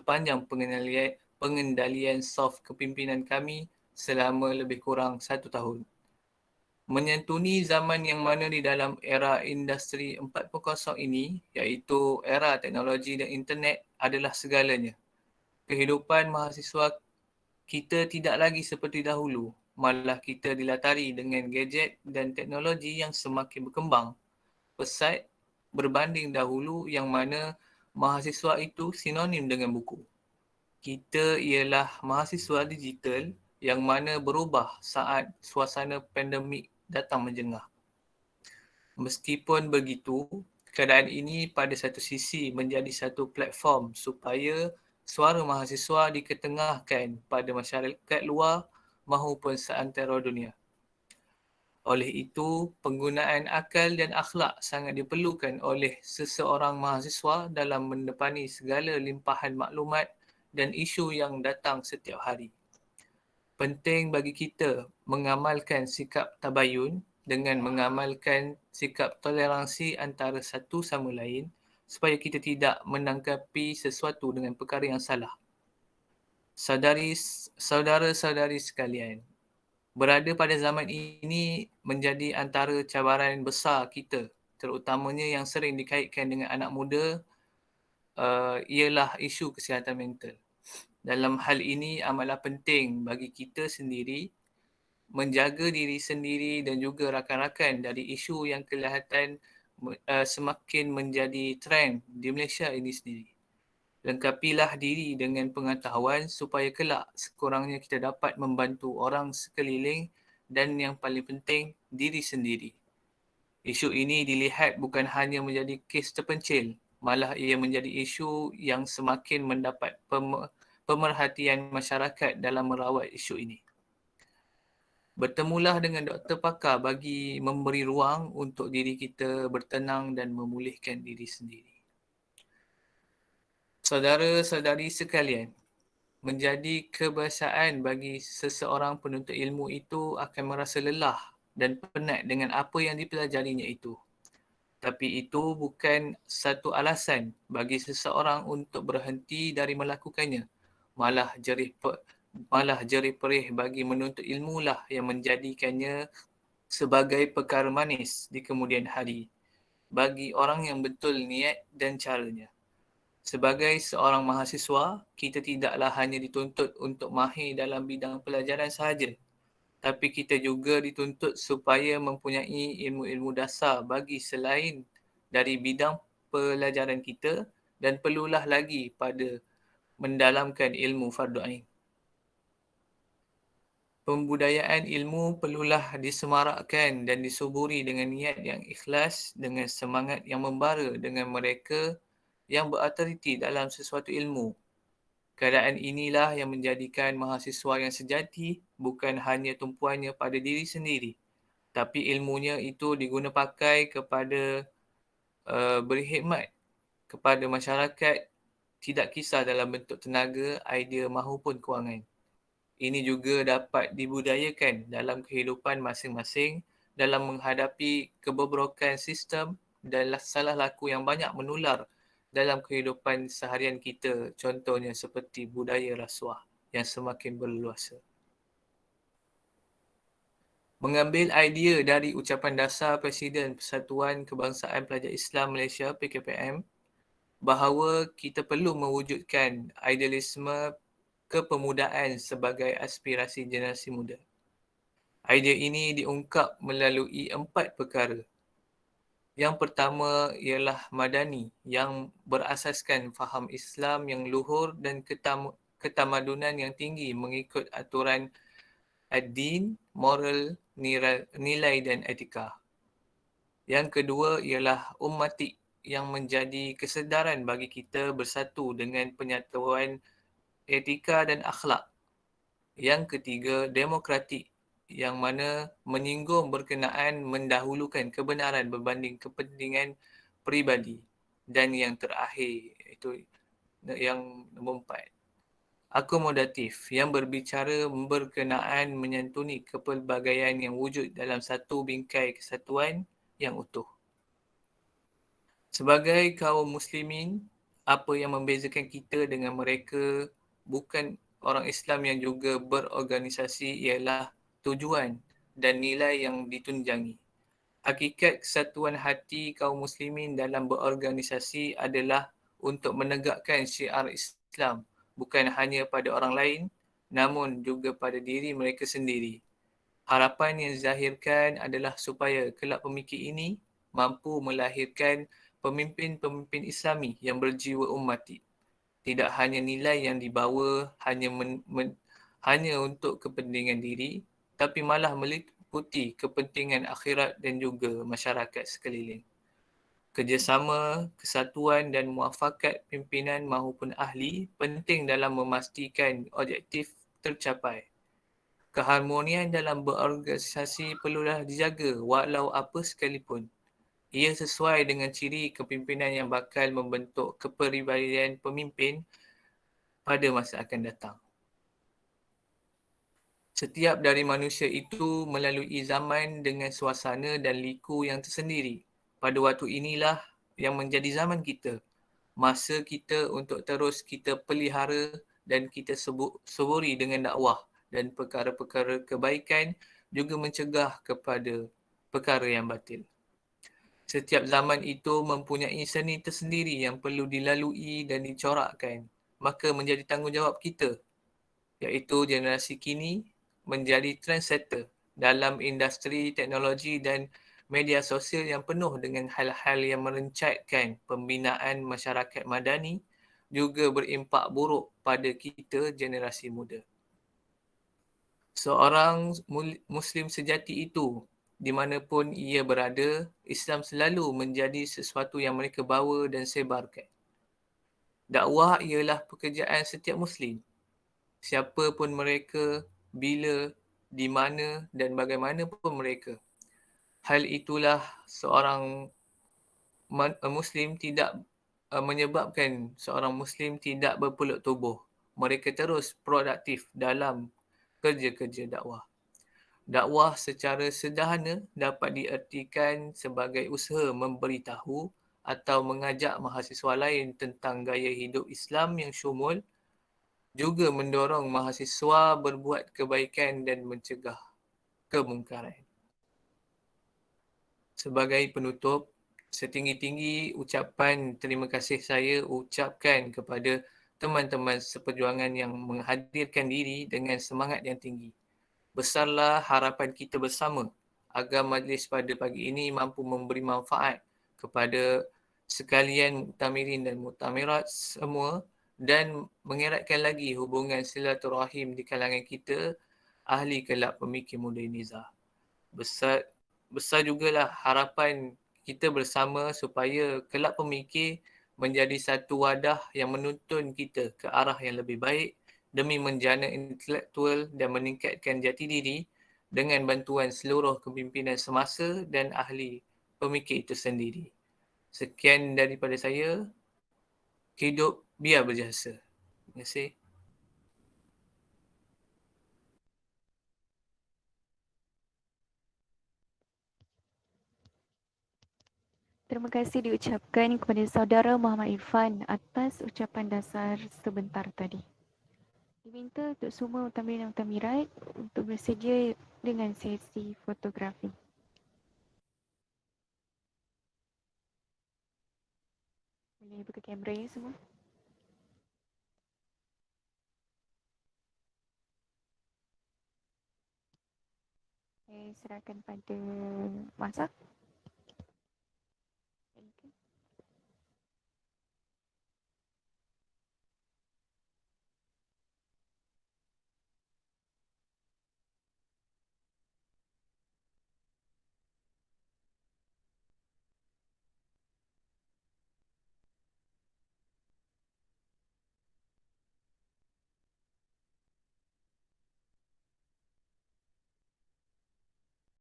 sepanjang pengendalian soft kepimpinan kami selama lebih kurang 1 tahun. Menyantuni zaman yang mana di dalam era industri 4.0 ini, iaitu era teknologi dan internet adalah segalanya. Kehidupan mahasiswa kita tidak lagi seperti dahulu, malah kita dilatari dengan gadget dan teknologi yang semakin berkembang pesat berbanding dahulu yang mana mahasiswa itu sinonim dengan buku. Kita ialah mahasiswa digital yang mana berubah saat suasana pandemik datang menjengah. Meskipun begitu, keadaan ini pada satu sisi menjadi satu platform supaya suara mahasiswa diketengahkan pada masyarakat luar mahupun seantero dunia. Oleh itu, penggunaan akal dan akhlak sangat diperlukan oleh seseorang mahasiswa dalam mendepani segala limpahan maklumat dan isu yang datang setiap hari. Penting bagi kita mengamalkan sikap tabayun dengan mengamalkan sikap toleransi antara satu sama lain supaya kita tidak menanggapi sesuatu dengan perkara yang salah. Saudara-saudari sekalian, berada pada zaman ini menjadi antara cabaran besar kita, terutamanya yang sering dikaitkan dengan anak muda, ialah isu kesihatan mental. Dalam hal ini amatlah penting bagi kita sendiri menjaga diri sendiri dan juga rakan-rakan dari isu yang kelihatan semakin menjadi trend di Malaysia ini sendiri. Lengkapilah diri dengan pengetahuan supaya kelak sekurangnya kita dapat membantu orang sekeliling dan yang paling penting diri sendiri. Isu ini dilihat bukan hanya menjadi kes terpencil, malah ia menjadi isu yang semakin mendapat pemerhatian masyarakat dalam merawat isu ini. Bertemulah dengan doktor pakar bagi memberi ruang untuk diri kita bertenang dan memulihkan diri sendiri. Saudara-saudari sekalian, menjadi kebiasaan bagi seseorang penuntut ilmu itu akan merasa lelah dan penat dengan apa yang dipelajarinya itu. Tapi itu bukan satu alasan bagi seseorang untuk berhenti dari melakukannya. Malah jerih perih bagi menuntut ilmu lah yang menjadikannya sebagai perkara manis di kemudian hari bagi orang yang betul niat dan caranya. Sebagai seorang mahasiswa, kita tidaklah hanya dituntut untuk mahir dalam bidang pelajaran sahaja, tapi kita juga dituntut supaya mempunyai ilmu-ilmu dasar bagi selain dari bidang pelajaran kita dan perlulah lagi pada mendalamkan ilmu fardu ain. Pembudayaan ilmu perlulah disemarakkan dan disuburi dengan niat yang ikhlas, dengan semangat yang membara dengan mereka yang berautoriti dalam sesuatu ilmu. Keadaan inilah yang menjadikan mahasiswa yang sejati bukan hanya tumpuannya pada diri sendiri, tapi ilmunya itu diguna pakai kepada berkhidmat kepada masyarakat, tidak kisah dalam bentuk tenaga, idea mahupun kewangan. Ini juga dapat dibudayakan dalam kehidupan masing-masing dalam menghadapi kebobrokan sistem dan salah laku yang banyak menular dalam kehidupan seharian kita, contohnya seperti budaya rasuah yang semakin berleluasa. Mengambil idea dari ucapan dasar Presiden Persatuan Kebangsaan Pelajar Islam Malaysia PKPM bahawa kita perlu mewujudkan idealisme kepemudaan sebagai aspirasi generasi muda. Idea ini diungkap melalui 4 perkara. Yang pertama ialah madani yang berasaskan faham Islam yang luhur dan ketamadunan yang tinggi mengikut aturan ad-din, moral, nilai dan etika. Yang kedua ialah ummatik yang menjadi kesedaran bagi kita bersatu dengan penyatuan etika dan akhlak. Yang ketiga, demokratik yang mana menyinggung berkenaan mendahulukan kebenaran berbanding kepentingan peribadi. Dan yang terakhir, itu yang nombor 4, akomodatif yang berbicara berkenaan menyantuni kepelbagaian yang wujud dalam satu bingkai kesatuan yang utuh. Sebagai kaum muslimin, Apa yang membezakan kita dengan mereka bukan orang Islam yang juga berorganisasi ialah tujuan dan nilai yang ditunjangi. Hakikat kesatuan hati kaum muslimin dalam berorganisasi adalah untuk menegakkan syiar Islam bukan hanya pada orang lain namun juga pada diri mereka sendiri. Harapan yang dizahirkan adalah supaya kelak pemikir ini mampu melahirkan pemimpin-pemimpin Islami yang berjiwa ummati. Tidak hanya nilai yang dibawa hanya untuk kepentingan diri, tapi malah meliputi kepentingan akhirat dan juga masyarakat sekeliling. Kerjasama, kesatuan dan muafakat pimpinan maupun ahli penting dalam memastikan objektif tercapai. Keharmonian dalam berorganisasi perlulah dijaga walau apa sekalipun. Ia sesuai dengan ciri kepimpinan yang bakal membentuk kepribadian pemimpin pada masa akan datang. Setiap dari manusia itu melalui zaman dengan suasana dan liku yang tersendiri. Pada waktu inilah yang menjadi zaman kita. Masa kita untuk terus kita pelihara dan kita suburi dengan dakwah dan perkara-perkara kebaikan juga mencegah kepada perkara yang batil. Setiap zaman itu mempunyai seni tersendiri yang perlu dilalui dan dicorakkan. Maka menjadi tanggungjawab kita, iaitu generasi kini, menjadi trendsetter dalam industri teknologi dan media sosial yang penuh dengan hal-hal yang merencatkan pembinaan masyarakat madani juga berimpak buruk pada kita generasi muda. Seorang Muslim sejati itu, di mana pun ia berada, Islam selalu menjadi sesuatu yang mereka bawa dan sebarkan. Dakwah ialah pekerjaan setiap Muslim. Siapa pun mereka, bila, di mana dan bagaimanapun mereka. Hal itulah seorang Muslim tidak menyebabkan seorang Muslim tidak berpeluk tubuh. Mereka terus produktif dalam kerja-kerja dakwah. Dakwah secara sederhana dapat diertikan sebagai usaha memberitahu atau mengajak mahasiswa lain tentang gaya hidup Islam yang syumul, juga mendorong mahasiswa berbuat kebaikan dan mencegah kemungkaran. Sebagai penutup, setinggi-tinggi ucapan terima kasih saya ucapkan kepada teman-teman seperjuangan yang menghadirkan diri dengan semangat yang tinggi. Besarlah harapan kita bersama agar majlis pada pagi ini mampu memberi manfaat kepada sekalian muktamirin dan muktamirat semua dan mengeratkan lagi hubungan silaturahim di kalangan kita, ahli kelab pemikir muda Nizah. Besar besar jugalah harapan kita bersama supaya kelab pemikir menjadi satu wadah yang menuntun kita ke arah yang lebih baik demi menjana intelektual dan meningkatkan jati diri dengan bantuan seluruh kepimpinan semasa dan ahli pemikir itu sendiri. Sekian daripada saya. Hidup biar berjasa. Terima kasih. Terima kasih diucapkan kepada saudara Muhammad Irfan atas ucapan dasar sebentar tadi. Diminta untuk semua mutamirin dan mutamirat untuk bersedia dengan sesi fotografi. Boleh buka kamera ya semua. Saya serahkan pada Masak.